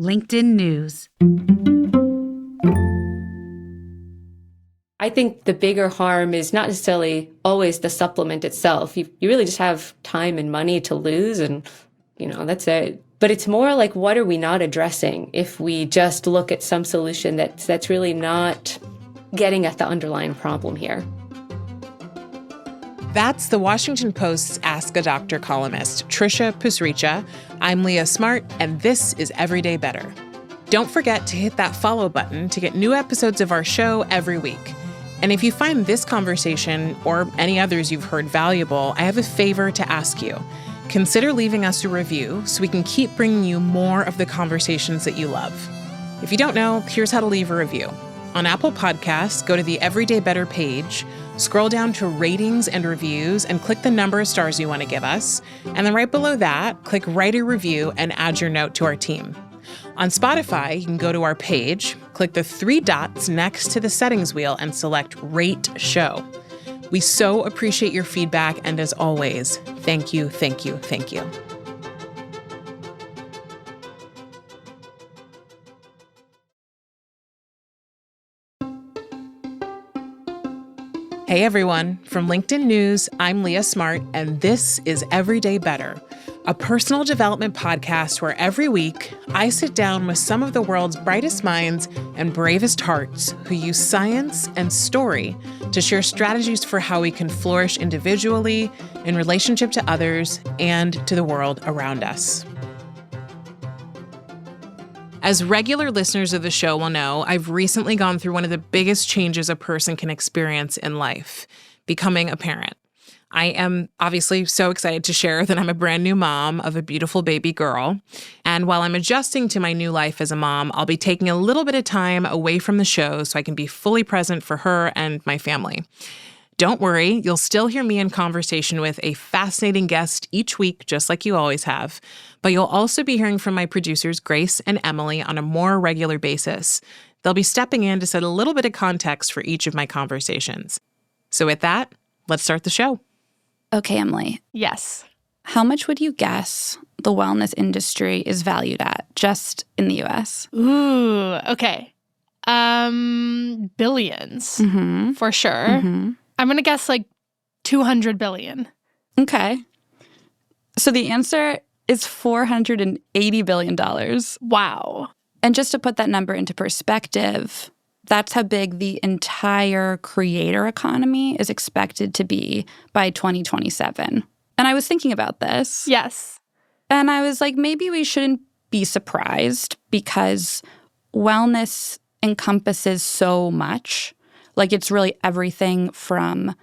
LinkedIn News. I think the bigger harm is not necessarily always the supplement itself. You really just have time and money to lose, and, that's it. But it's more like, what are we not addressing if we just look at some solution that's really not getting at the underlying problem here? That's the Washington Post's Ask a Doctor columnist, Trisha Pasricha. I'm Leah Smart, and this is Everyday Better. Don't forget to hit that follow button to get new episodes of our show every week. And if you find this conversation or any others you've heard valuable, I have a favor to ask you. Consider leaving us a review so we can keep bringing you more of the conversations that you love. If you don't know, here's how to leave a review. On Apple Podcasts, go to the Everyday Better page, scroll down to ratings and reviews, and click the number of stars you want to give us. And then right below that, click write a review and add your note to our team. On Spotify, you can go to our page, click the 3 dots next to the settings wheel, and select Rate Show. We so appreciate your feedback, and as always, thank you, thank you, thank you. Hey everyone, from LinkedIn News, I'm Leah Smart, and this is Everyday Better, a personal development podcast where every week I sit down with some of the world's brightest minds and bravest hearts who use science and story to share strategies for how we can flourish individually, in relationship to others, and to the world around us. As regular listeners of the show will know, I've recently gone through one of the biggest changes a person can experience in life, becoming a parent. I am obviously so excited to share that I'm a brand new mom of a beautiful baby girl. And while I'm adjusting to my new life as a mom, I'll be taking a little bit of time away from the show so I can be fully present for her and my family. Don't worry, you'll still hear me in conversation with a fascinating guest each week, just like you always have. But you'll also be hearing from my producers, Grace and Emily, on a more regular basis. They'll be stepping in to set a little bit of context for each of my conversations. So with that, let's start the show. Okay, Emily. Yes. How much would you guess the wellness industry is valued at just in the U.S.? Ooh, okay. Billions, for sure. Mm-hmm. I'm going to guess like 200 billion. Okay. So the answer is $480 billion. Wow. And just to put that number into perspective, that's how big the entire creator economy is expected to be by 2027. And I was thinking about this. Yes. And I was like, maybe we shouldn't be surprised because wellness encompasses so much. Like, it's really everything from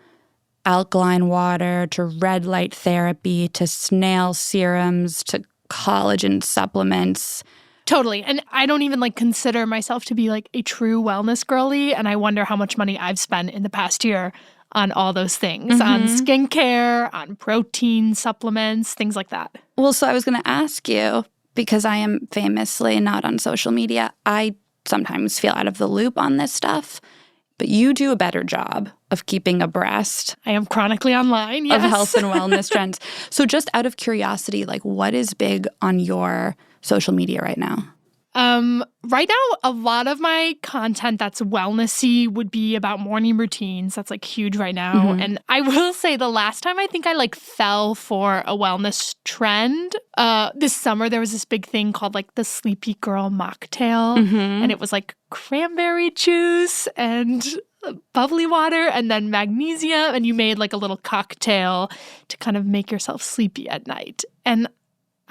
alkaline water to red light therapy to snail serums to collagen supplements. Totally. And I don't even consider myself to be a true wellness girly. And I wonder how much money I've spent in the past year on all those things, on skincare, on protein supplements, things like that. Well, so I was going to ask you, because I am famously not on social media, I sometimes feel out of the loop on this stuff. But you do a better job of keeping abreast. I am chronically online, yes. Of health and wellness trends. So just out of curiosity, what is big on your social media right now? Right now, a lot of my content that's wellnessy would be about morning routines. That's huge right now. And I will say the last time I think I fell for a wellness trend, this summer there was this big thing called the Sleepy Girl mocktail. And it was cranberry juice and bubbly water and then magnesium. And you made a little cocktail to kind of make yourself sleepy at night. And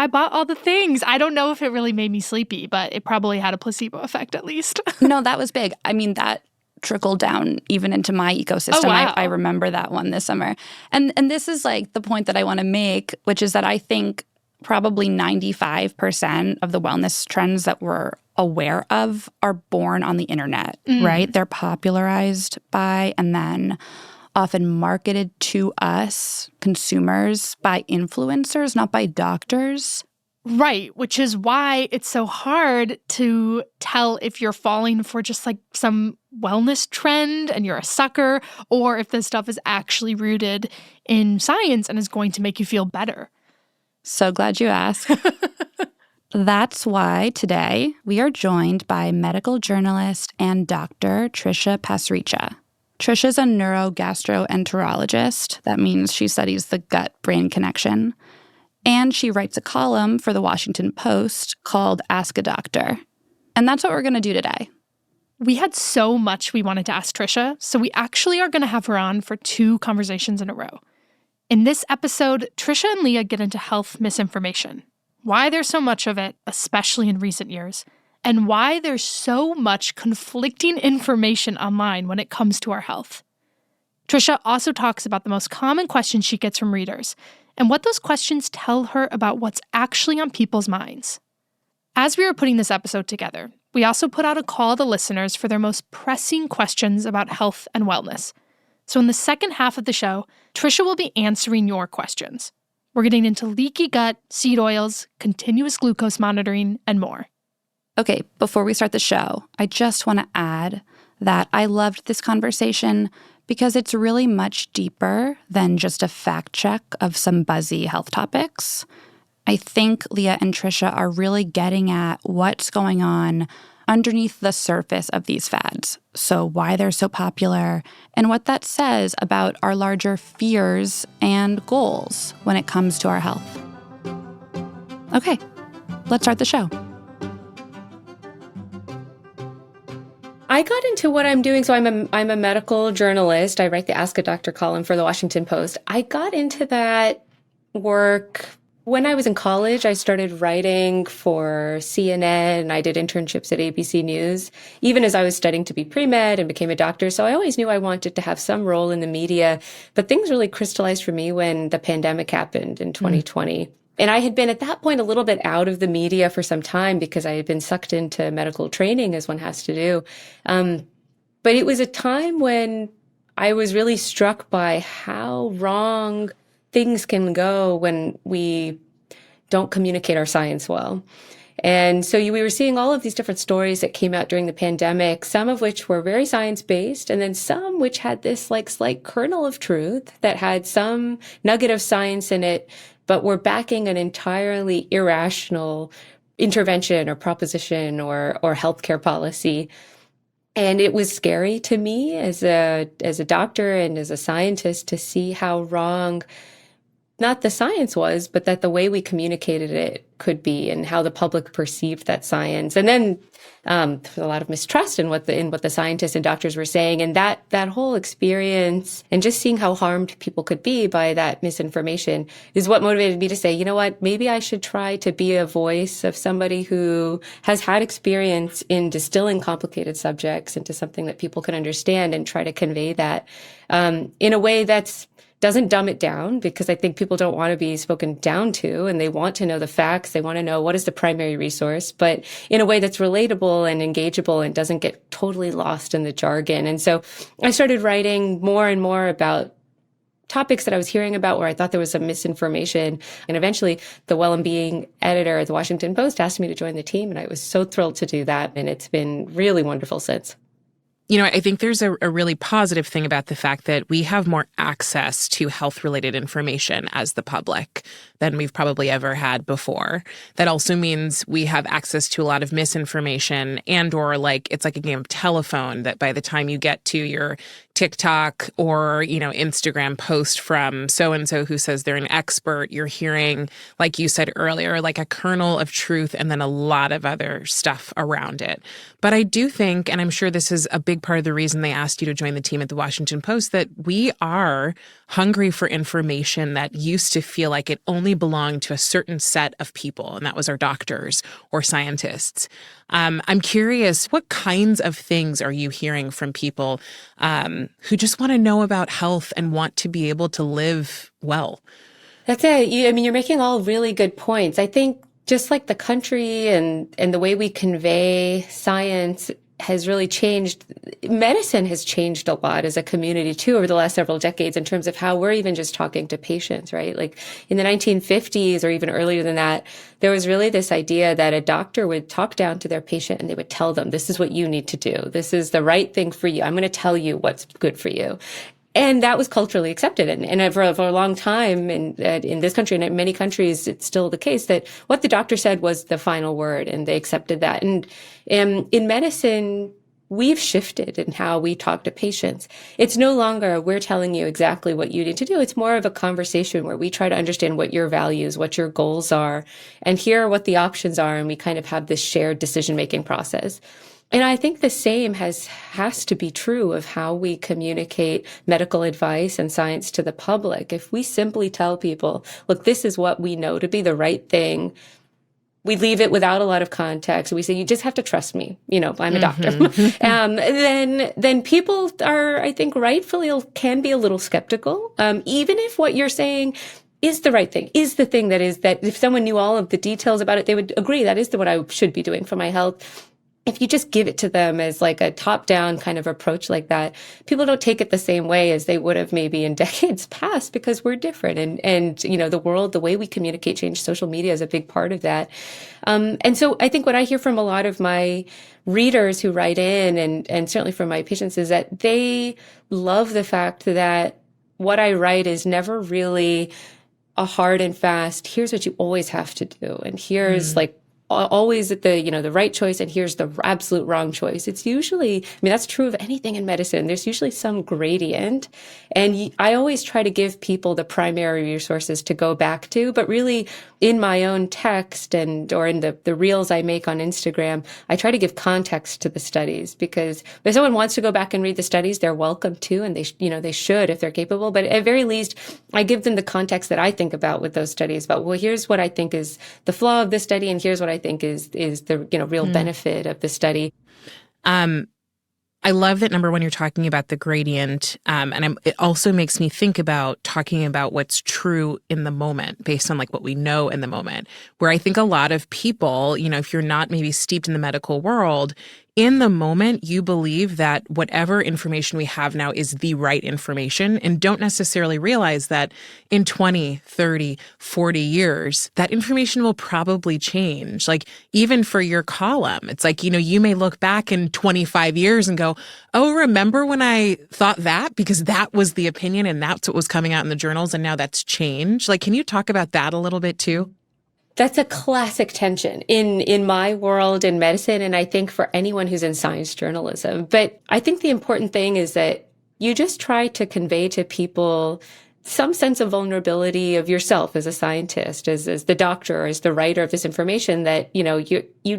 I bought all the things. I don't know if it really made me sleepy, but it probably had a placebo effect at least. No, that was big. I mean, that trickled down even into my ecosystem. Oh, wow. I remember that one this summer. And this is the point that I want to make, which is that I think probably 95% of the wellness trends that we're aware of are born on the internet, right? They're popularized by and then often marketed to us, consumers, by influencers, not by doctors. Right, which is why it's so hard to tell if you're falling for just some wellness trend and you're a sucker, or if this stuff is actually rooted in science and is going to make you feel better. So glad you asked. That's why today we are joined by medical journalist and Dr. Trisha Pasricha. Trisha's a neurogastroenterologist. That means she studies the gut-brain connection. And she writes a column for the Washington Post called Ask a Doctor. And that's what we're going to do today. We had so much we wanted to ask Trisha, so we actually are going to have her on for 2 conversations in a row. In this episode, Trisha and Leah get into health misinformation, why there's so much of it, especially in recent years, and why there's so much conflicting information online when it comes to our health. Trisha also talks about the most common questions she gets from readers and what those questions tell her about what's actually on people's minds. As we were putting this episode together, we also put out a call to listeners for their most pressing questions about health and wellness. So in the second half of the show, Trisha will be answering your questions. We're getting into leaky gut, seed oils, continuous glucose monitoring, and more. Okay, before we start the show, I just want to add that I loved this conversation because it's really much deeper than just a fact check of some buzzy health topics. I think Leah and Trisha are really getting at what's going on underneath the surface of these fads. So why they're so popular and what that says about our larger fears and goals when it comes to our health. Okay, let's start the show. I got into what I'm doing. So I'm a medical journalist. I write the Ask a Doctor column for the Washington Post. I got into that work when I was in college. I started writing for CNN. I did internships at ABC News, even as I was studying to be pre-med and became a doctor. So I always knew I wanted to have some role in the media. But things really crystallized for me when the pandemic happened in 2020. And I had been at that point a little bit out of the media for some time because I had been sucked into medical training, as one has to do. But it was a time when I was really struck by how wrong things can go when we don't communicate our science well. And so we were seeing all of these different stories that came out during the pandemic, some of which were very science-based, and then some which had this like slight kernel of truth that had some nugget of science in it, but were backing an entirely irrational intervention or proposition or healthcare policy. And it was scary to me as a doctor and as a scientist to see how wrong not the science was, but that the way we communicated it could be, and how the public perceived that science. And then there was a lot of mistrust in what the scientists and doctors were saying. And that whole experience and just seeing how harmed people could be by that misinformation is what motivated me to say, you know what, maybe I should try to be a voice of somebody who has had experience in distilling complicated subjects into something that people can understand, and try to convey that in a way that's doesn't dumb it down, because I think people don't want to be spoken down to, and they want to know the facts. They want to know what is the primary resource, but in a way that's relatable and engageable and doesn't get totally lost in the jargon. And so I started writing more and more about topics that I was hearing about where I thought there was some misinformation. And eventually the Well and Being editor at the Washington Post asked me to join the team, and I was so thrilled to do that. And it's been really wonderful since. You know, I think there's a really positive thing about the fact that we have more access to health-related information as the public than we've probably ever had before. That also means we have access to a lot of misinformation, and or like it's like a game of telephone that by the time you get to your TikTok or, Instagram post from so-and-so who says they're an expert, you're hearing, like you said earlier, like a kernel of truth and then a lot of other stuff around it. But I do think, and I'm sure this is a big part of the reason they asked you to join the team at the Washington Post, that we are hungry for information that used to feel like it only belonged to a certain set of people, and that was our doctors or scientists. I'm curious, what kinds of things are you hearing from people who just want to know about health and want to be able to live well? That's it. You're making all really good points. I think just like the country and the way we convey science has really changed. Medicine has changed a lot as a community too over the last several decades in terms of how we're even just talking to patients, right? Like in the 1950s or even earlier than that, there was really this idea that a doctor would talk down to their patient and they would tell them, this is what you need to do. This is the right thing for you. I'm going to tell you what's good for you. And that was culturally accepted. And for a long time in this country and in many countries, it's still the case that what the doctor said was the final word, and they accepted that. And in medicine, we've shifted in how we talk to patients. It's no longer we're telling you exactly what you need to do. It's more of a conversation where we try to understand what your values, what your goals are, and here are what the options are. And we kind of have this shared decision-making process. And I think the same has to be true of how we communicate medical advice and science to the public. If we simply tell people, look, this is what we know to be the right thing, we leave it without a lot of context. We say, you just have to trust me. I'm a doctor. Then people are, I think, rightfully can be a little skeptical. Even if what you're saying is the right thing, is the thing that if someone knew all of the details about it, they would agree that is what I should be doing for my health. If you just give it to them as like a top-down kind of approach like that, people don't take it the same way as they would have maybe in decades past because we're different. And the world, the way we communicate changed. Social media is a big part of that. And so I think what I hear from a lot of my readers who write in and certainly from my patients is that they love the fact that what I write is never really a hard and fast, here's what you always have to do. And here's always the right choice, and here's the absolute wrong choice. It's usually, that's true of anything in medicine. There's usually some gradient. And I always try to give people the primary resources to go back to, but really in my own text or in the reels I make on Instagram, I try to give context to the studies, because if someone wants to go back and read the studies, they're welcome to, and they should if they're capable. But at very least, I give them the context that I think about with those studies about, well, here's what I think is the flaw of this study, and here's what I think is the real benefit of the study. I love that, number one, you're talking about the gradient. It also makes me think about talking about what's true in the moment based on what we know in the moment, where I think a lot of people, if you're not maybe steeped in the medical world, in the moment, you believe that whatever information we have now is the right information and don't necessarily realize that in 20, 30, 40 years, that information will probably change. Even for your column, it's you may look back in 25 years and go, oh, remember when I thought that? Because that was the opinion and that's what was coming out in the journals, and now that's changed. Can you talk about that a little bit too? That's a classic tension in my world in medicine, and I think for anyone who's in science journalism. But I think the important thing is that you just try to convey to people some sense of vulnerability of yourself as a scientist, as the doctor, as the writer of this information, that you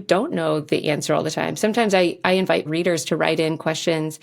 don't know the answer all the time. Sometimes I invite readers to write in questions,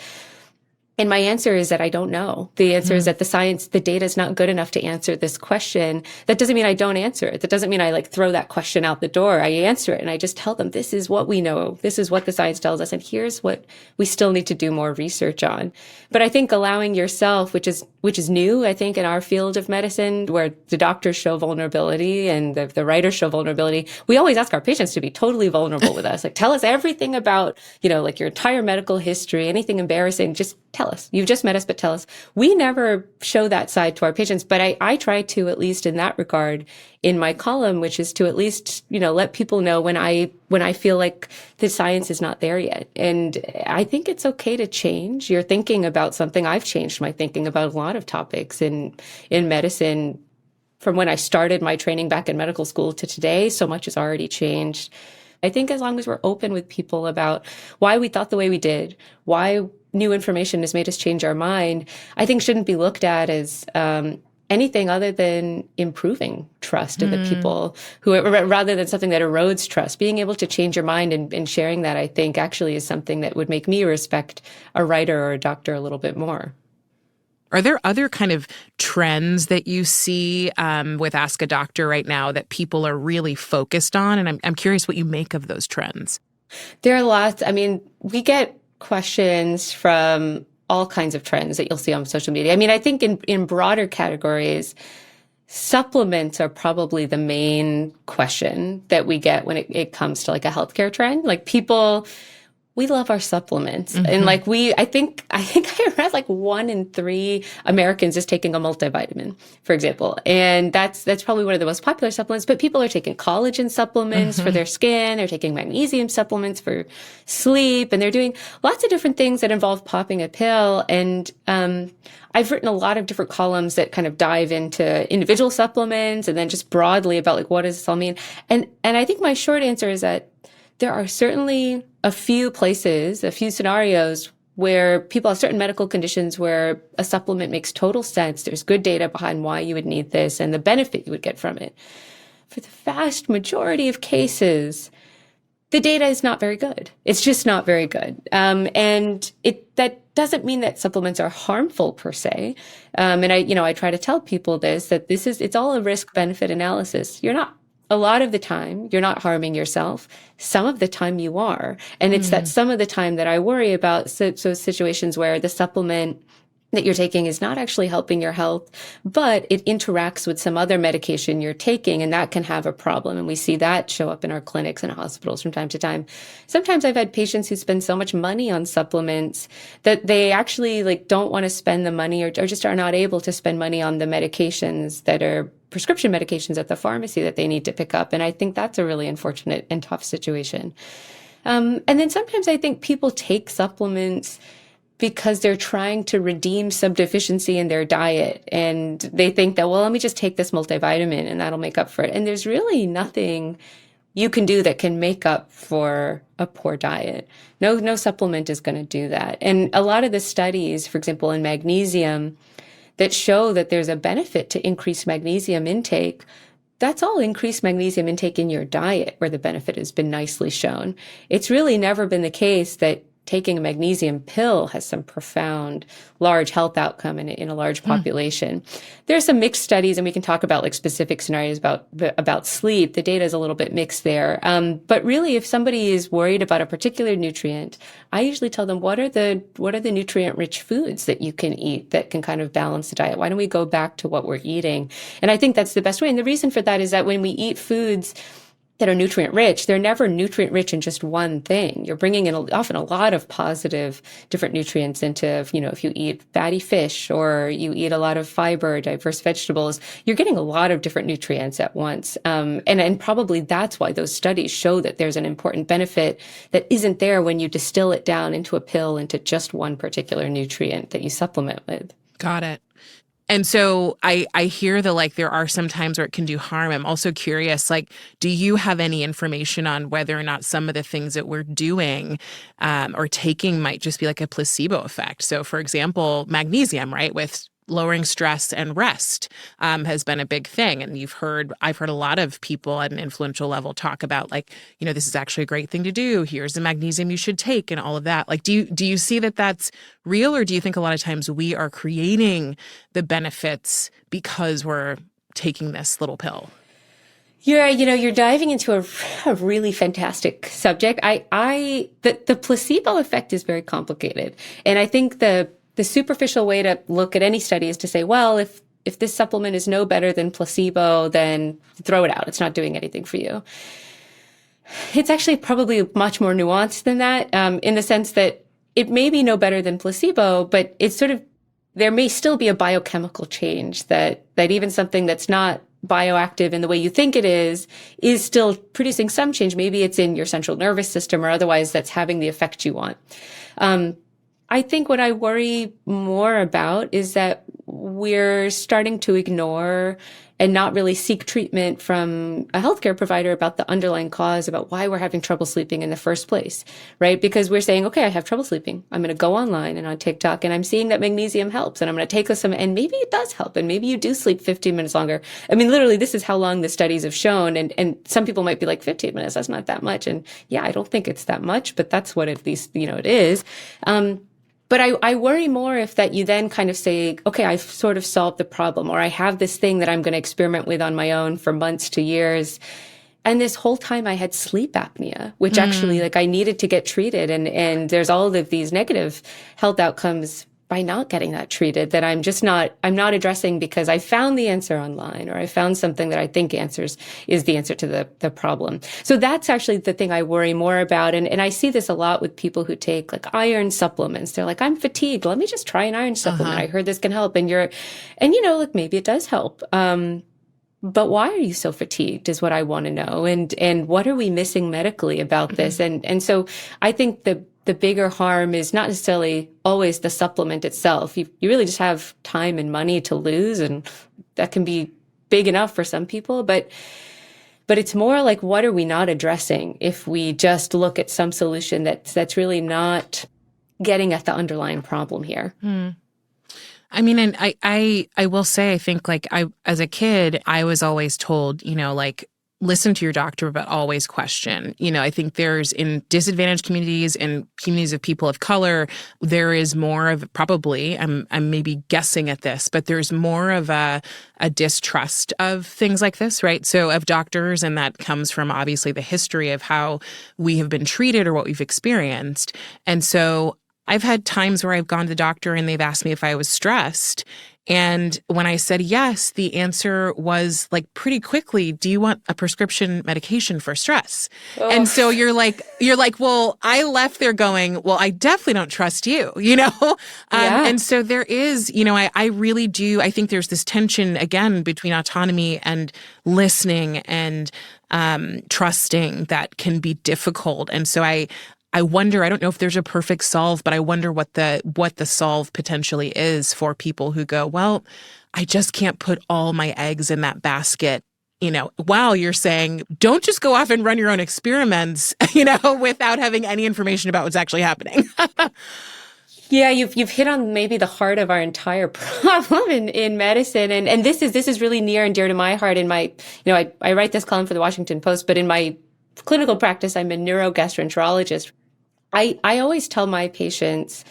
and my answer is that I don't know. The answer is that the data is not good enough to answer this question. That doesn't mean I don't answer it. That doesn't mean I throw that question out the door. I answer it and I just tell them, this is what we know. This is what the science tells us. And here's what we still need to do more research on. But I think allowing yourself, which is new, I think, in our field of medicine, where the doctors show vulnerability and the writers show vulnerability, we always ask our patients to be totally vulnerable with us. Tell us everything about, your entire medical history, anything embarrassing, just tell us. You've just met us, but tell us. We never show that side to our patients, but I try to, at least in that regard, in my column, which is to at least, let people know when I feel like the science is not there yet. And I think it's okay to change your thinking about something. I've changed my thinking about a lot of topics in medicine from when I started my training back in medical school to today. So much has already changed. I think as long as we're open with people about why we thought the way we did, why new information has made us change our mind, I think shouldn't be looked at as anything other than improving trust in the people rather than something that erodes trust. Being able to change your mind and sharing that, I think, actually is something that would make me respect a writer or a doctor a little bit more. Are there other kind of trends that you see with Ask a Doctor right now that people are really focused on? And I'm curious what you make of those trends. There are lots. We get questions from all kinds of trends that you'll see on social media. I think in broader categories, supplements are probably the main question that we get when it comes to a healthcare trend. People we love our supplements. And like I think I read like 1 in 3 Americans is taking a multivitamin, for example. And that's probably one of the most popular supplements, but people are taking collagen supplements for their skin. They're taking magnesium supplements for sleep, and they're doing lots of different things that involve popping a pill. And, I've written a lot of different columns that kind of dive into individual supplements and then just broadly about like, what does this all mean? And I think my short answer is that there are certainly a few places, a few scenarios where people have certain medical conditions where a supplement makes total sense. There's good data behind why you would need this and the benefit you would get from it. For the vast majority of cases, the data is not very good. It's just not very good. And that doesn't mean that supplements are harmful per se. And I try to tell people this, that it's all a risk benefit analysis. A lot of the time, you're not harming yourself. Some of the time you are. And it's that some of the time that I worry about. So situations where the supplement that you're taking is not actually helping your health, but it interacts with some other medication you're taking, and that can have a problem. And we see that show up in our clinics and hospitals from time to time. Sometimes I've had patients who spend so much money on supplements that they actually like don't want to spend the money or just are not able to spend money on the medications that are prescription medications at the pharmacy that they need to pick up. And I think that's a really unfortunate and tough situation. And then sometimes I think people take supplements because they're trying to redeem some deficiency in their diet. And they think that, well, let me just take this multivitamin and that'll make up for it. And there's really nothing you can do that can make up for a poor diet. No supplement is going to do that. And a lot of the studies, for example, in magnesium, that show that there's a benefit to increased magnesium intake, that's all increased magnesium intake in your diet where the benefit has been nicely shown. It's really never been the case that taking a magnesium pill has some profound, large health outcome in a large population. There are some mixed studies, and we can talk about like specific scenarios about sleep. The data is a little bit mixed there. But really, if somebody is worried about a particular nutrient, I usually tell them, what are the nutrient-rich foods that you can eat that can kind of balance the diet? Why don't we go back to what we're eating? And I think that's the best way. And the reason for that is that when we eat foods that are nutrient rich, they're never nutrient rich in just one thing. You're bringing in often a lot of positive different nutrients into, if you eat fatty fish or you eat a lot of fiber, diverse vegetables, you're getting a lot of different nutrients at once. And probably that's why those studies show that there's an important benefit that isn't there when you distill it down into a pill into just one particular nutrient that you supplement with. Got it. And so I hear there are some times where it can do harm. I'm also curious, do you have any information on whether or not some of the things that we're doing or taking might just be like a placebo effect? So, for example, magnesium, right, with lowering stress and rest has been a big thing. And I've heard a lot of people at an influential level talk about this is actually a great thing to do. Here's the magnesium you should take and all of that. Do you see that that's real, or do you think a lot of times we are creating the benefits because we're taking this little pill? You're diving into a really fantastic subject. The placebo effect is very complicated. And I think the superficial way to look at any study is to say, well, if this supplement is no better than placebo, then throw it out. It's not doing anything for you. It's actually probably much more nuanced than that, in the sense that it may be no better than placebo, but it's there may still be a biochemical change that even something that's not bioactive in the way you think it is still producing some change. Maybe it's in your central nervous system or otherwise that's having the effect you want. I think what I worry more about is that we're starting to ignore and not really seek treatment from a healthcare provider about the underlying cause, about why we're having trouble sleeping in the first place, right? Because we're saying, okay, I have trouble sleeping. I'm going to go online and on TikTok, and I'm seeing that magnesium helps, and I'm going to take some, and maybe it does help, and maybe you do sleep 15 minutes longer. I mean, literally, this is how long the studies have shown, and some people might be like, 15 minutes, that's not that much. And yeah, I don't think it's that much, but that's what at least, it is. But I worry more if that you then kind of say, okay, I've sort of solved the problem, or I have this thing that I'm going to experiment with on my own for months to years. And this whole time I had sleep apnea, which actually I needed to get treated. And there's all of these negative health outcomes by not getting that treated that I'm not addressing because I found the answer online or I found something that I think is the answer to the problem. So that's actually the thing I worry more about. And I see this a lot with people who take like iron supplements. They're like, I'm fatigued. Let me just try an iron supplement. I heard this can help. And look, maybe it does help. But why are you so fatigued is what I want to know. And what are we missing medically about this? And so I think the bigger harm is not necessarily always the supplement itself. You really just have time and money to lose, and that can be big enough for some people. But it's more like, what are we not addressing if we just look at some solution that's really not getting at the underlying problem here? I mean, and I will say, I think like as a kid, I was always told, like, listen to your doctor, but always question. I think there's in disadvantaged communities and communities of people of color, there is more of probably, I'm maybe guessing at this, but there's more of a distrust of things like this, right? So of doctors, and that comes from obviously the history of how we have been treated or what we've experienced. And so I've had times where I've gone to the doctor and they've asked me if I was stressed. And when I said yes, the answer was like pretty quickly, do you want a prescription medication for stress? Oh. And so you're like, well, I left there going, well, I definitely don't trust you, Yeah. And so there is, I really do. I think there's this tension again between autonomy and listening and trusting that can be difficult. And so I wonder, I don't know if there's a perfect solve, but I wonder what the solve potentially is for people who go, well, I just can't put all my eggs in that basket. While you're saying, don't just go off and run your own experiments, without having any information about what's actually happening. Yeah, you've hit on maybe the heart of our entire problem in medicine. And this is really near and dear to my heart. In my, I write this column for the Washington Post, but in my clinical practice, I'm a neurogastroenterologist. I always tell my patients,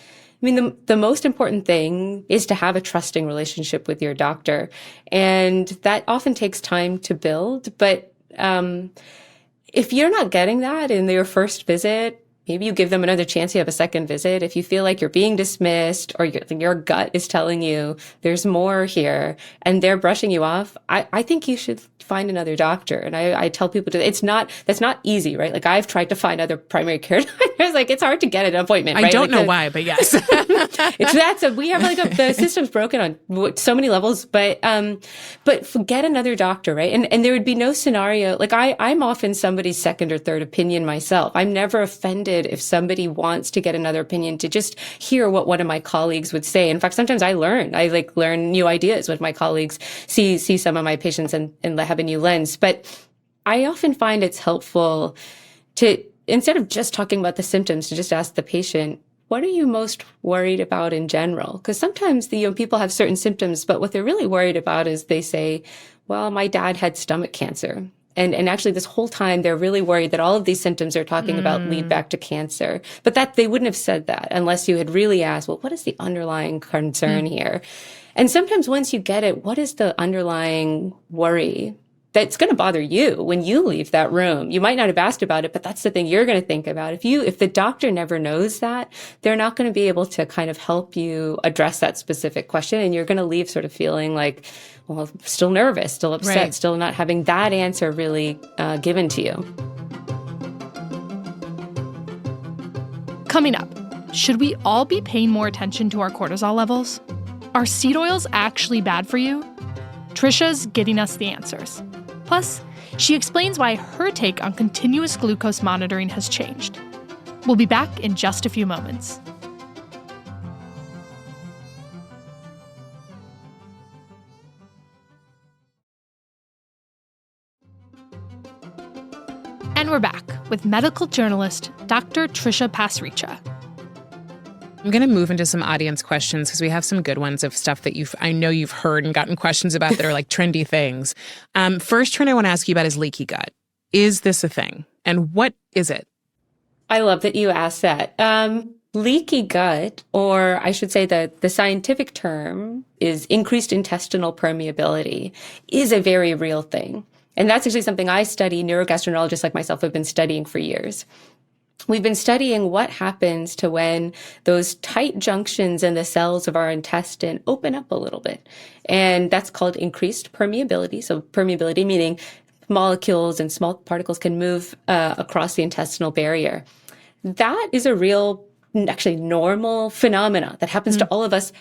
the most important thing is to have a trusting relationship with your doctor. And that often takes time to build. But if you're not getting that in your first visit, maybe you give them another chance. You have a second visit. If you feel like you're being dismissed or your gut is telling you there's more here and they're brushing you off, I think you should find another doctor. And I tell people that's not easy, right? Like I've tried to find other primary care doctors. Like it's hard to get an appointment, right? I don't know why, but yes. We have the system's broken on so many levels, but get another doctor, right? And there would be no scenario, like I'm often somebody's second or third opinion myself. I'm never offended if somebody wants to get another opinion to just hear what one of my colleagues would say. In fact, sometimes I learn new ideas when my colleagues see some of my patients and have a new lens. But I often find it's helpful to, instead of just talking about the symptoms, to just ask the patient, what are you most worried about in general? Because sometimes people have certain symptoms, but what they're really worried about is they say, well, my dad had stomach cancer. And actually this whole time they're really worried that all of these symptoms they're talking about lead back to cancer. But that they wouldn't have said that unless you had really asked, well, what is the underlying concern here? And sometimes once you get it, what is the underlying worry that's going to bother you when you leave that room? You might not have asked about it, but that's the thing you're going to think about. If the doctor never knows that, they're not going to be able to kind of help you address that specific question. And you're going to leave sort of feeling like, well, still nervous, still upset, right, still not having that answer really given to you. Coming up, should we all be paying more attention to our cortisol levels? Are seed oils actually bad for you? Trisha's getting us the answers. Plus, she explains why her take on continuous glucose monitoring has changed. We'll be back in just a few moments. And we're back with medical journalist Dr. Trisha Pasricha. I'm going to move into some audience questions because we have some good ones of stuff that I know you've heard and gotten questions about that are like trendy things. First trend I want to ask you about is leaky gut. Is this a thing? And what is it? I love that you asked that. Leaky gut, or I should say that the scientific term is increased intestinal permeability, is a very real thing. And that's actually something I study, neurogastroenterologists like myself have been studying for years. we've been studying what happens to when those tight junctions in the cells of our intestine open up a little bit. And that's called increased permeability. So permeability meaning molecules and small particles can move across the intestinal barrier. That is a real, actually normal phenomena that happens to all of us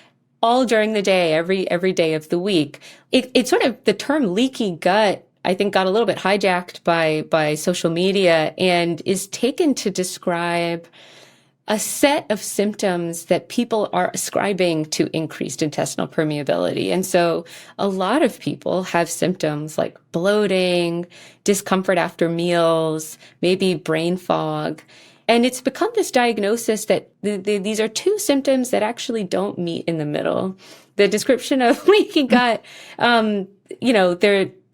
all during the day, every day of the week. It's sort of the term leaky gut, I think, got a little bit hijacked by social media and is taken to describe a set of symptoms that people are ascribing to increased intestinal permeability. And so a lot of people have symptoms like bloating, discomfort after meals, maybe brain fog. And it's become this diagnosis that these are two symptoms that actually don't meet in the middle. The description of leaky gut,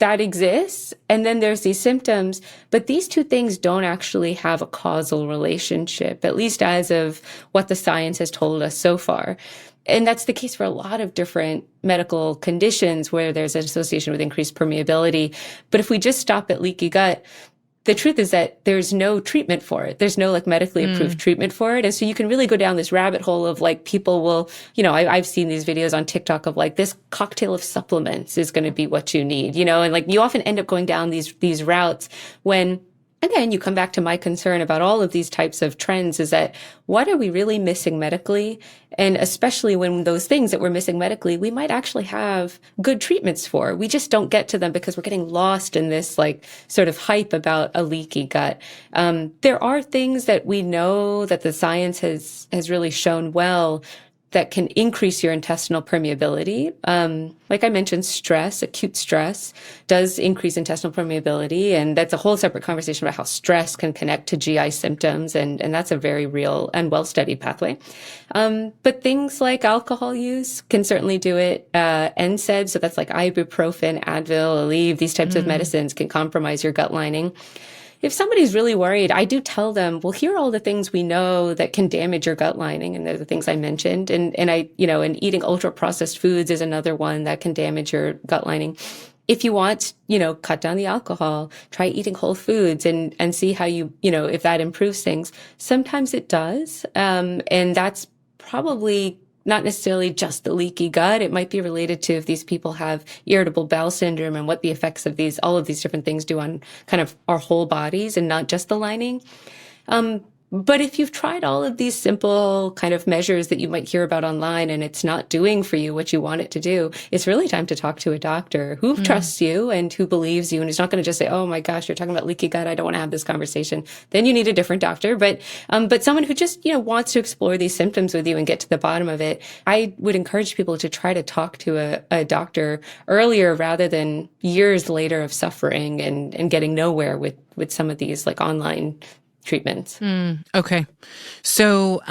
that exists, and then there's these symptoms, but these two things don't actually have a causal relationship, at least as of what the science has told us so far. And that's the case for a lot of different medical conditions where there's an association with increased permeability. But if we just stop at leaky gut, the truth is that there's no treatment for it. There's no medically approved treatment for it. And so you can really go down this rabbit hole of people will, I've seen these videos on TikTok of this cocktail of supplements is going to be what you need, and you often end up going down these routes when, again, you come back to my concern about all of these types of trends is that what are we really missing medically? And especially when those things that we're missing medically, we might actually have good treatments for. We just don't get to them because we're getting lost in this sort of hype about a leaky gut. There are things that we know that the science has really shown well that can increase your intestinal permeability. Like I mentioned, stress, acute stress does increase intestinal permeability. And that's a whole separate conversation about how stress can connect to GI symptoms. And that's a very real and well-studied pathway. But things like alcohol use can certainly do it. NSAIDs, so that's like ibuprofen, Advil, Aleve, these types of medicines can compromise your gut lining. If somebody's really worried, I do tell them, well, here are all the things we know that can damage your gut lining. And they're the things I mentioned. And eating ultra processed foods is another one that can damage your gut lining. If you want, cut down the alcohol, try eating whole foods and see how if that improves things. Sometimes it does. And that's probably not necessarily just the leaky gut. It might be related to if these people have irritable bowel syndrome and what the effects of all of these different things do on kind of our whole bodies and not just the lining. But if you've tried all of these simple kind of measures that you might hear about online and it's not doing for you what you want it to do, it's really time to talk to a doctor who trusts you and who believes you and is not going to just say, oh my gosh, you're talking about leaky gut, I don't want to have this conversation. Then you need a different doctor. But someone who just, wants to explore these symptoms with you and get to the bottom of it. I would encourage people to try to talk to a doctor earlier rather than years later of suffering and getting nowhere with some of these online treatments. Okay. So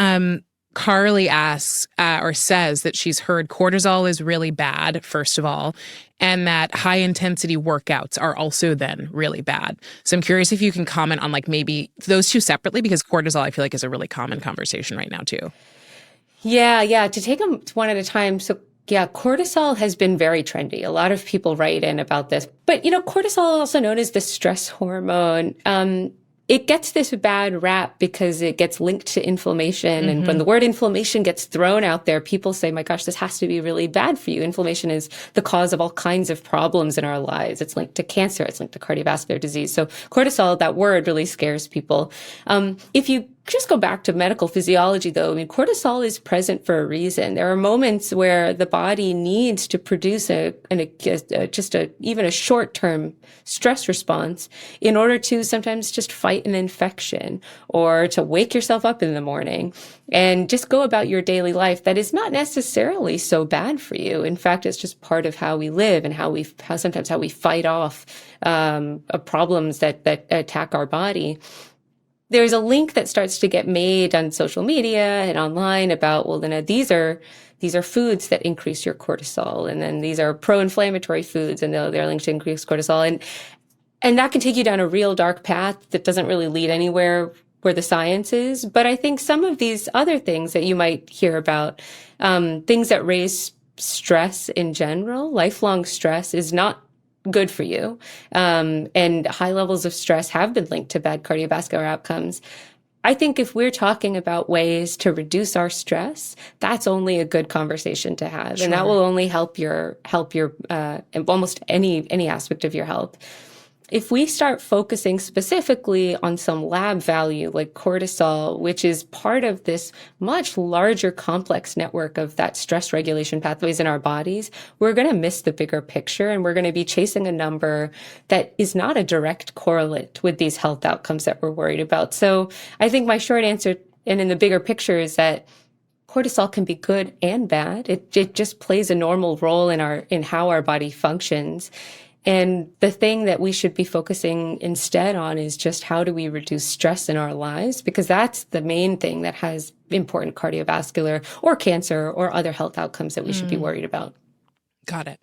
Carly asks or says that she's heard cortisol is really bad, first of all, and that high intensity workouts are also then really bad. So I'm curious if you can comment on maybe those two separately, because cortisol I feel like is a really common conversation right now too. Yeah. To take them one at a time. So yeah, cortisol has been very trendy. A lot of people write in about this. But, cortisol, also known as the stress hormone, it gets this bad rap because it gets linked to inflammation. And when the word inflammation gets thrown out there, people say, my gosh, this has to be really bad for you. Inflammation is the cause of all kinds of problems in our lives. It's linked to cancer. It's linked to cardiovascular disease. So cortisol, that word really scares people. If you just go back to medical physiology, though, cortisol is present for a reason. There are moments where the body needs to produce even a short-term stress response in order to sometimes just fight an infection or to wake yourself up in the morning and just go about your daily life. That is not necessarily so bad for you. In fact, it's just part of how we live and how we fight off problems that attack our body. There's a link that starts to get made on social media and online about, well, then these are foods that increase your cortisol, and then these are pro-inflammatory foods, and they're linked to increased cortisol, and that can take you down a real dark path that doesn't really lead anywhere where the science is. But I think some of these other things that you might hear about, things that raise stress in general, lifelong stress is not good for you. And high levels of stress have been linked to bad cardiovascular outcomes. I think if we're talking about ways to reduce our stress, that's only a good conversation to have. Sure. And that will only help your almost any aspect of your health. If we start focusing specifically on some lab value like cortisol, which is part of this much larger complex network of that stress regulation pathways in our bodies, we're going to miss the bigger picture, and we're going to be chasing a number that is not a direct correlate with these health outcomes that we're worried about. So I think my short answer, and in the bigger picture, is that cortisol can be good and bad. It just plays a normal role in how our body functions. And the thing that we should be focusing instead on is just how do we reduce stress in our lives? Because that's the main thing that has important cardiovascular or cancer or other health outcomes that we should be worried about. Got it.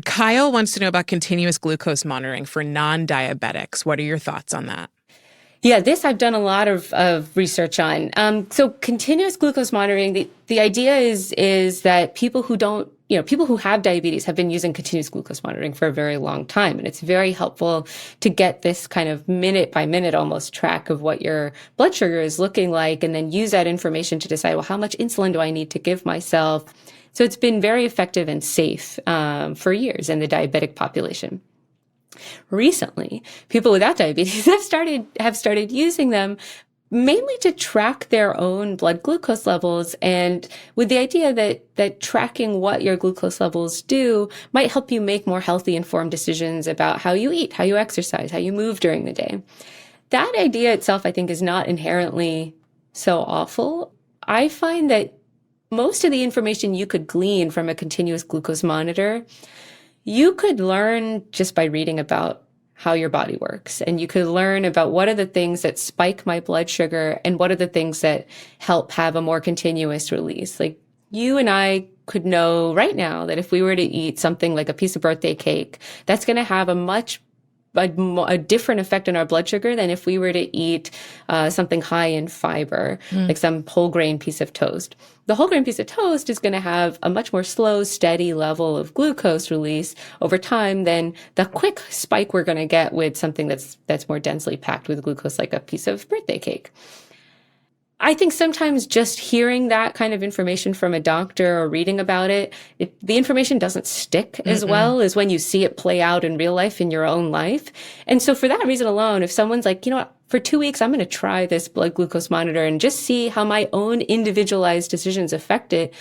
Kyle wants to know about continuous glucose monitoring for non-diabetics. What are your thoughts on that? Yeah, this I've done a lot of research on. So continuous glucose monitoring, the idea is that people who have diabetes have been using continuous glucose monitoring for a very long time. And it's very helpful to get this kind of minute by minute almost track of what your blood sugar is looking like, and then use that information to decide, well, how much insulin do I need to give myself? So it's been very effective and safe for years in the diabetic population. Recently, people without diabetes have started using them mainly to track their own blood glucose levels, and with the idea that tracking what your glucose levels do might help you make more healthy, informed decisions about how you eat, how you exercise, how you move during the day. That idea itself, I think, is not inherently so awful. I find that most of the information you could glean from a continuous glucose monitor, you could learn just by reading about how your body works. And you could learn about what are the things that spike my blood sugar and what are the things that help have a more continuous release. Like, you and I could know right now that if we were to eat something like a piece of birthday cake, that's going to have a different effect on our blood sugar than if we were to eat something high in fiber, like some whole grain piece of toast. The whole grain piece of toast is going to have a much more slow, steady level of glucose release over time than the quick spike we're going to get with something that's more densely packed with glucose, like a piece of birthday cake. I think sometimes just hearing that kind of information from a doctor or reading about it, the information doesn't stick as well as when you see it play out in real life, in your own life. And so for that reason alone, if someone's like, you know what, for 2 weeks, I'm going to try this blood glucose monitor and just see how my own individualized decisions affect it,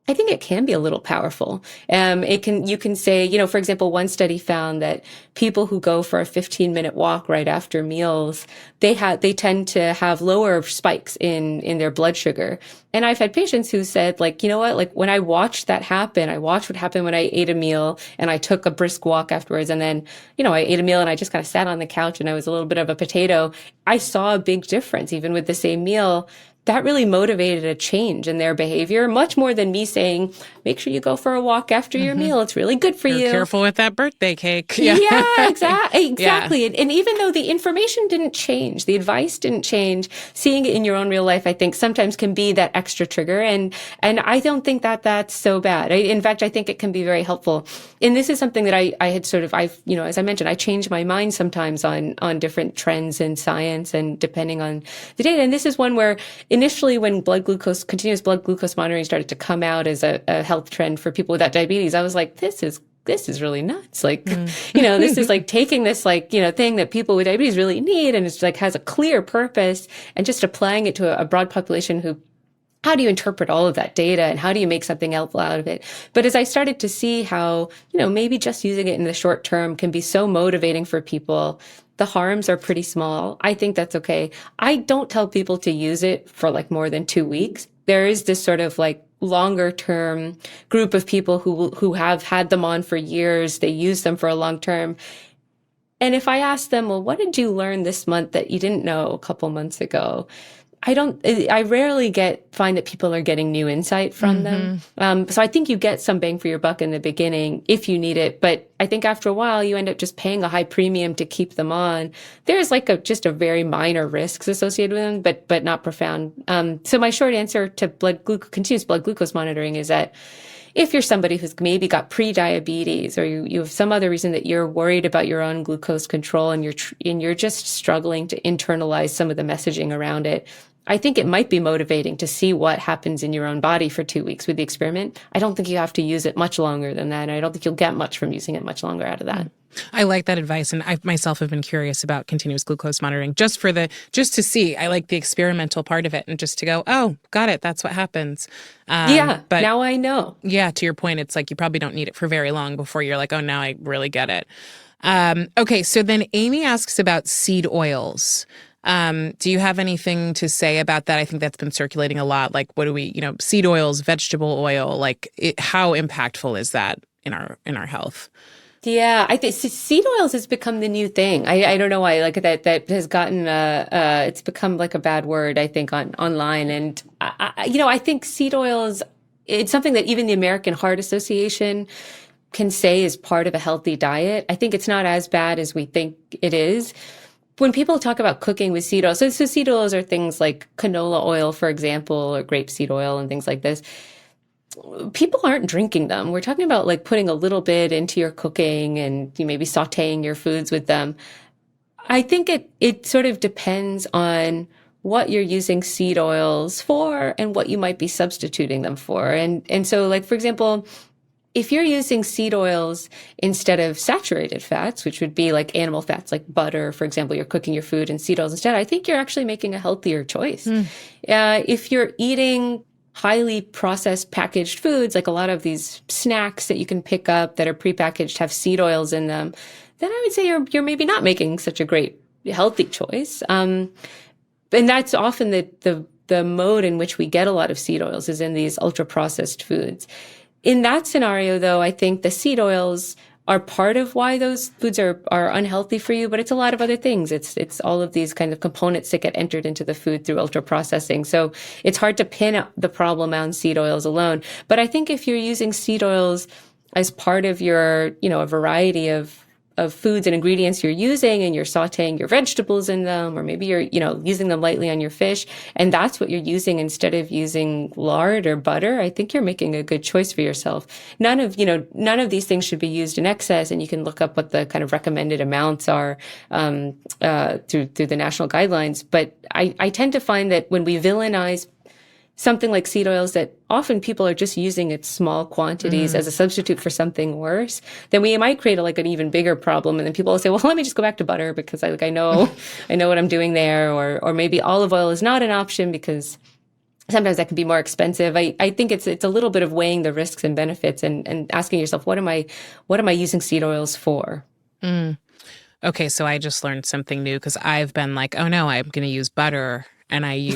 I think it can be a little powerful. You can say, for example, one study found that people who go for a 15-minute walk right after meals, they tend to have lower spikes in their blood sugar. And I've had patients who said, like, you know what, like when I watched that happen, I watched what happened when I ate a meal and I took a brisk walk afterwards. And then, I ate a meal and I just kind of sat on the couch and I was a little bit of a potato. I saw a big difference even with the same meal. That really motivated a change in their behavior, much more than me saying, make sure you go for a walk after your meal. It's really good for you. Careful with that birthday cake. Yeah, exactly. Yeah. And even though the information didn't change, the advice didn't change, seeing it in your own real life, I think sometimes can be that extra trigger. And I don't think that that's so bad. In fact, I think it can be very helpful. And this is something that I had as I mentioned, I change my mind sometimes on different trends in science and depending on the data. And this is one where initially when continuous blood glucose monitoring started to come out as a health trend for people without diabetes, I was like, this is really nuts. Like, this is like taking this thing that people with diabetes really need and it's like has a clear purpose and just applying it to a broad population how do you interpret all of that data and how do you make something else out of it? But as I started to see how, maybe just using it in the short term can be so motivating for people, the harms are pretty small. I think that's okay. I don't tell people to use it for like more than 2 weeks. There is this sort of like longer term group of people who have had them on for years. They use them for a long term. And if I ask them, well, what did you learn this month that you didn't know a couple months ago? I rarely find that people are getting new insight from them. So I think you get some bang for your buck in the beginning if you need it. But I think after a while, you end up just paying a high premium to keep them on. There's like just a very minor risks associated with them, but not profound. So my short answer to continuous blood glucose monitoring is that if you're somebody who's maybe got pre-diabetes, or you have some other reason that you're worried about your own glucose control, and you're just struggling to internalize some of the messaging around it, I think it might be motivating to see what happens in your own body for 2 weeks with the experiment. I don't think you have to use it much longer than that. And I don't think you'll get much from using it much longer out of that. I like that advice. And I myself have been curious about continuous glucose monitoring just to see. I like the experimental part of it and just to go, oh, got it. That's what happens. But now I know. Yeah, to your point, it's like you probably don't need it for very long before you're like, oh, now I really get it. Okay, so then Amy asks about seed oils. Do you have anything to say about that? I think that's been circulating a lot. Like, what do we, seed oils, vegetable oil, how impactful is that in our health? Yeah, I think seed oils has become the new thing. I don't know why, like that has gotten it's become like a bad word, I think, online. And I think seed oils, it's something that even the American Heart Association can say is part of a healthy diet. I think it's not as bad as we think it is. When people talk about cooking with seed oils, so seed oils are things like canola oil, for example, or grapeseed oil and things like this. People aren't drinking them. We're talking about like putting a little bit into your cooking and you maybe sauteing your foods with them. I think it sort of depends on what you're using seed oils for and what you might be substituting them for. And so, like, for example, if you're using seed oils instead of saturated fats, which would be like animal fats, like butter, for example, you're cooking your food in seed oils instead, I think you're actually making a healthier choice. If you're eating highly processed packaged foods, like a lot of these snacks that you can pick up that are prepackaged have seed oils in them, then I would say you're maybe not making such a great healthy choice. And that's often the mode in which we get a lot of seed oils is in these ultra processed foods. In that scenario, though, I think the seed oils are part of why those foods are unhealthy for you, but it's a lot of other things. It's all of these kind of components that get entered into the food through ultra processing. So it's hard to pin the problem on seed oils alone. But I think if you're using seed oils as part of your, a variety of foods and ingredients you're using, and you're sauteing your vegetables in them, or maybe you're, using them lightly on your fish, and that's what you're using instead of using lard or butter, I think you're making a good choice for yourself. None of these things should be used in excess, and you can look up what the kind of recommended amounts are through the national guidelines. But I tend to find that when we villainize something like seed oils, that often people are just using it small quantities as a substitute for something worse, then we might create an even bigger problem. And then people will say, well, let me just go back to butter because I know what I'm doing there. Or maybe olive oil is not an option because sometimes that can be more expensive. I think it's a little bit of weighing the risks and benefits and asking yourself, what am I using seed oils for? Okay, so I just learned something new because I've been like, oh no, I'm going to use butter. And I've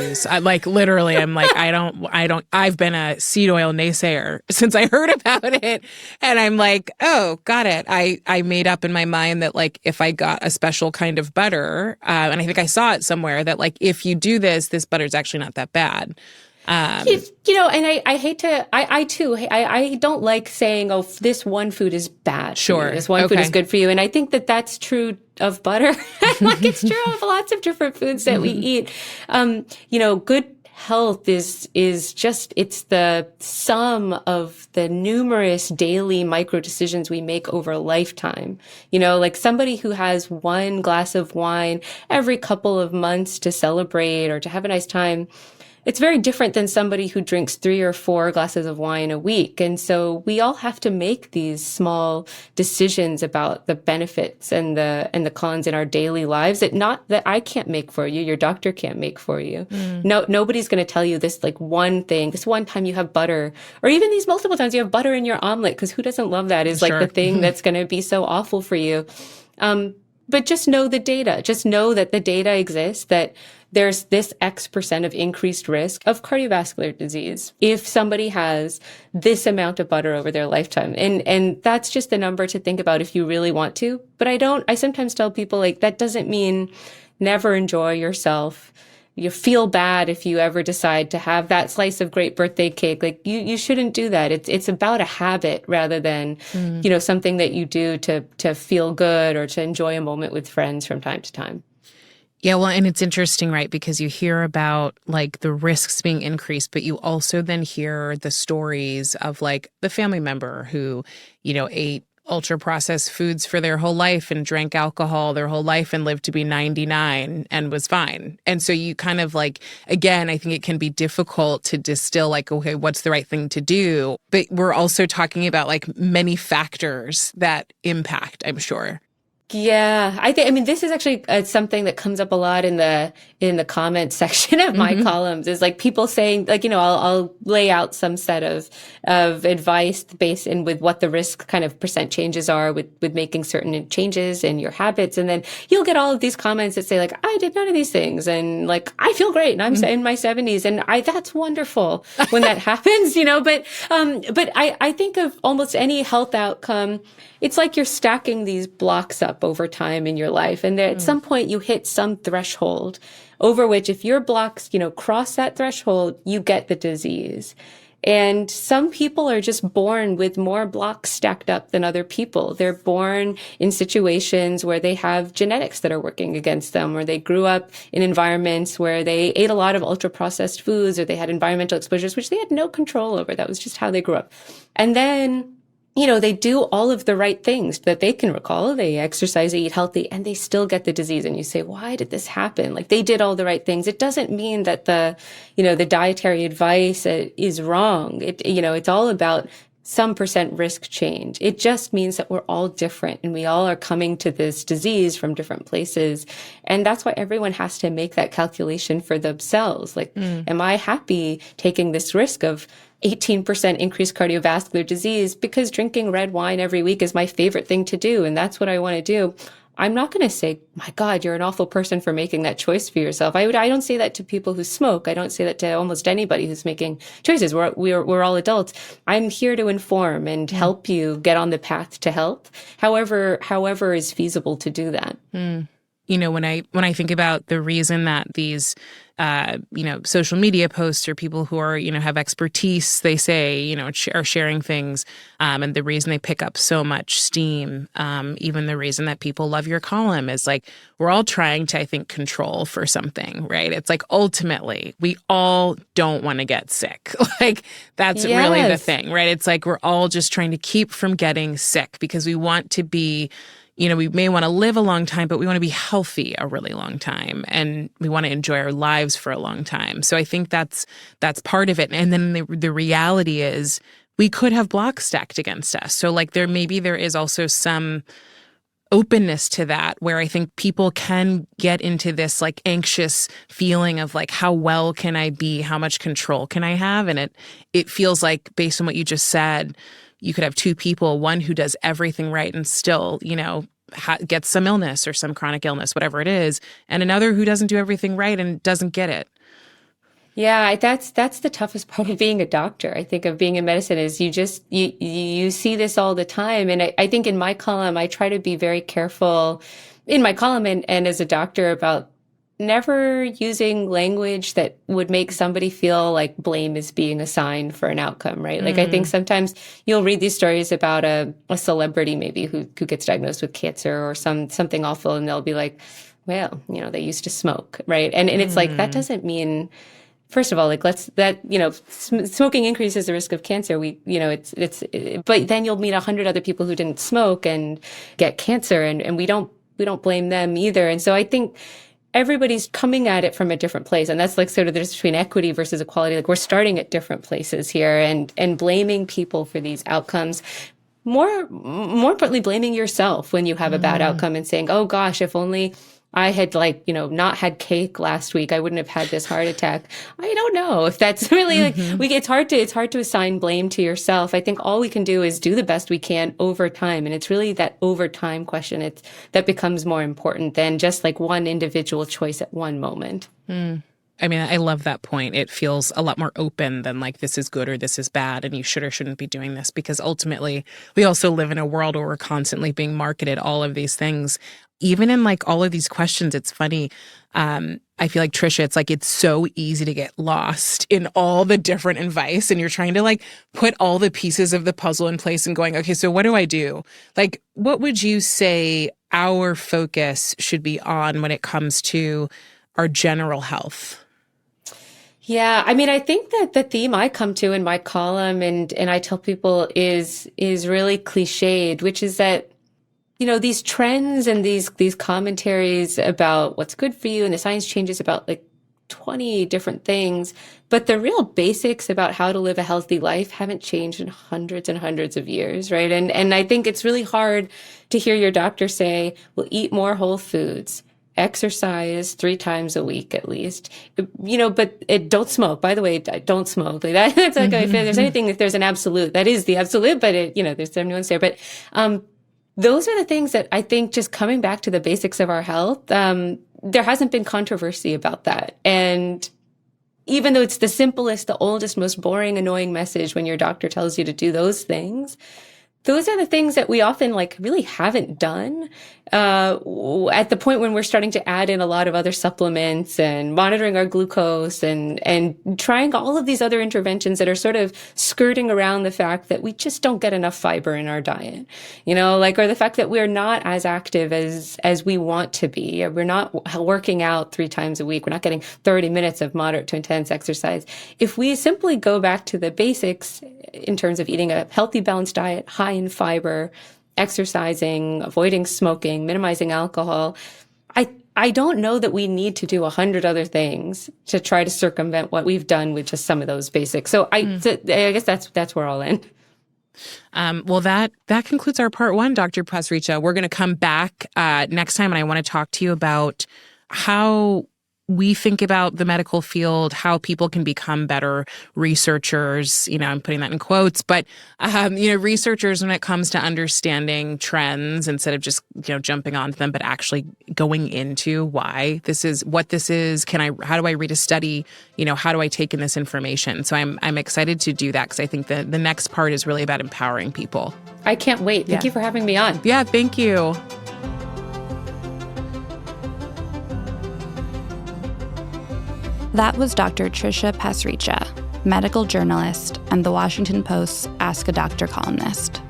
been a seed oil naysayer since I heard about it. And I'm like, oh, got it. I made up in my mind that like, if I got a special kind of butter, and I think I saw it somewhere that like, if you do this butter is actually not that bad. And I hate to, I don't like saying, oh, this one food is bad. Sure. This one food is good for you. And I think that that's true of butter. Like it's true of lots of different foods that we eat. Good health is just, it's the sum of the numerous daily micro decisions we make over a lifetime. Like somebody who has one glass of wine every couple of months to celebrate or to have a nice time, it's very different than somebody who drinks 3 or 4 glasses of wine a week. And so we all have to make these small decisions about the benefits and the cons in our daily lives that I can't make for you, your doctor can't make for you. Nobody's going to tell you this like one thing, this one time you have butter, or even these multiple times you have butter in your omelet, because who doesn't love that is like the thing that's going to be so awful for you. But just know the data. Just know that the data exists, that there's this X% of increased risk of cardiovascular disease if somebody has this amount of butter over their lifetime. And that's just the number to think about if you really want to. But I sometimes tell people like that doesn't mean never enjoy yourself. You feel bad if you ever decide to have that slice of great birthday cake. Like you shouldn't do that. It's about a habit rather than, something that you do to feel good or to enjoy a moment with friends from time to time. Yeah, well, and it's interesting, right? Because you hear about like the risks being increased, but you also then hear the stories of like the family member who, ate ultra processed foods for their whole life and drank alcohol their whole life and lived to be 99 and was fine. And so you kind of like, again, I think it can be difficult to distill like, okay, what's the right thing to do? But we're also talking about like many factors that impact, I'm sure. Yeah, I mean, this is actually something that comes up a lot in the comment section of my columns, is like people saying like, I'll lay out some set of advice based in with what the risk kind of percent changes are with making certain changes in your habits. And then you'll get all of these comments that say like, I did none of these things. And like, I feel great. And I'm in my 70s. And that's wonderful when that happens, but I think of almost any health outcome, it's like you're stacking these blocks up over time in your life. And at some point you hit some threshold over which if your blocks, cross that threshold, you get the disease. And some people are just born with more blocks stacked up than other people. They're born in situations where they have genetics that are working against them, or they grew up in environments where they ate a lot of ultra processed foods, or they had environmental exposures, which they had no control over. That was just how they grew up. And then they do all of the right things that they can recall. They exercise, they eat healthy, and they still get the disease. And you say, why did this happen? Like, they did all the right things. It doesn't mean that the dietary advice is wrong. It's all about some percent risk change. It just means that we're all different and we all are coming to this disease from different places. And that's why everyone has to make that calculation for themselves. Like, am I happy taking this risk of 18% increased cardiovascular disease because drinking red wine every week is my favorite thing to do, and that's what I want to do? I'm not going to say, my God, you're an awful person for making that choice for yourself. I don't say that to people who smoke. I don't say that to almost anybody who's making choices. We're all adults. I'm here to inform and help you get on the path to health, however is feasible to do that. When I think about the reason that these social media posts or people who are, have expertise, they say, are sharing things, and the reason they pick up so much steam, even the reason that people love your column is like, we're all trying to, I think, control for something, right? It's like, ultimately, we all don't want to get sick. Like, that's really the thing, right? It's like, we're all just trying to keep from getting sick because we want to be, we may want to live a long time, but we want to be healthy a really long time, and we want to enjoy our lives for a long time. So I think that's part of it. And then the reality is we could have blocks stacked against us. So like there is also some openness to that, where I think people can get into this like anxious feeling of like, how well can I be? How much control can I have? And it feels like, based on what you just said, you could have two people, one who does everything right and still, gets some illness or some chronic illness, whatever it is, and another who doesn't do everything right and doesn't get it. Yeah, that's the toughest part of being a doctor. I think of being in medicine is you see this all the time. And I think in my column, I try to be very careful in my column and as a doctor about never using language that would make somebody feel like blame is being assigned for an outcome, right? Like, I think sometimes you'll read these stories about a celebrity maybe who gets diagnosed with cancer or something awful, and they'll be like, well, they used to smoke, right? And it's like, that doesn't mean, first of all, like, smoking increases the risk of cancer. But then you'll meet 100 other people who didn't smoke and get cancer, and we don't blame them either. And so I think everybody's coming at it from a different place. And that's like sort of the difference between equity versus equality. Like, we're starting at different places here, and blaming people for these outcomes. More importantly, blaming yourself when you have a bad outcome and saying, oh gosh, if only I had not had cake last week, I wouldn't have had this heart attack. I don't know if that's really it's hard to assign blame to yourself. I think all we can do is do the best we can over time. And it's really that over time question that becomes more important than just like one individual choice at one moment. I mean, I love that point. It feels a lot more open than like, this is good or this is bad and you should or shouldn't be doing this, because ultimately we also live in a world where we're constantly being marketed all of these things. Even in like all of these questions, it's funny. I feel like, Trisha, it's like it's so easy to get lost in all the different advice, and you're trying to like put all the pieces of the puzzle in place and going, okay, so what do I do? Like, what would you say our focus should be on when it comes to our general health? Yeah, I mean, I think that the theme I come to in my column and I tell people is really cliched, which is that, you know, these trends and these commentaries about what's good for you and the science changes about like 20 different things, but the real basics about how to live a healthy life haven't changed in hundreds and hundreds of years, right? And I think it's really hard to hear your doctor say, well, eat more whole foods, exercise 3 times a week at least, you know, but don't smoke. By the way, don't smoke. Like that's like, if there's anything, if there's an absolute, that is the absolute, but it, you know, there's some nuance there. But, those are the things that I think, just coming back to the basics of our health, there hasn't been controversy about that. And even though it's the simplest, the oldest, most boring, annoying message when your doctor tells you to do those things, those are the things that we often like really haven't done at the point when we're starting to add in a lot of other supplements and monitoring our glucose and trying all of these other interventions that are sort of skirting around the fact that we just don't get enough fiber in our diet, you know, like, or the fact that we're not as active as we want to be. We're not working out 3 times a week. We're not getting 30 minutes of moderate to intense exercise. If we simply go back to the basics in terms of eating a healthy, balanced diet, high in fiber, exercising, avoiding smoking, minimizing alcohol, I don't know that we need to do 100 other things to try to circumvent what we've done with just some of those basics. So I guess that's where I'll end. Well, that concludes our part 1, Dr. Pasricha. We're going to come back next time, and I want to talk to you about how we think about the medical field, how people can become better researchers. You know, I'm putting that in quotes, but, you know, researchers when it comes to understanding trends instead of just, you know, jumping onto them, but actually going into why this is, what this is. How do I read a study? You know, how do I take in this information? So I'm excited to do that because I think the next part is really about empowering people. I can't wait. Thank you for having me on. Yeah, thank you. That was Dr. Trisha Pasricha, medical journalist and the Washington Post's Ask a Doctor columnist.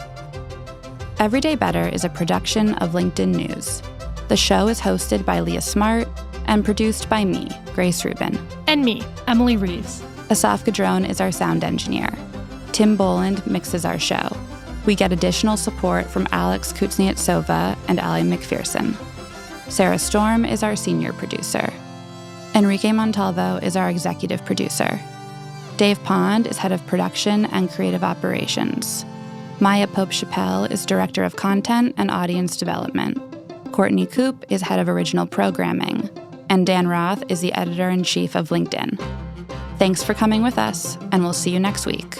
Everyday Better is a production of LinkedIn News. The show is hosted by Leah Smart and produced by me, Grace Rubin. And me, Emily Reeves. Asaf Gadron is our sound engineer. Tim Boland mixes our show. We get additional support from Alex Kutzniat-Sova and Ali McPherson. Sarah Storm is our senior producer. Enrique Montalvo is our executive producer. Dave Pond is head of production and creative operations. Maya Pope-Chappelle is director of content and audience development. Courtney Koop is head of original programming. And Dan Roth is the editor-in-chief of LinkedIn. Thanks for coming with us, and we'll see you next week.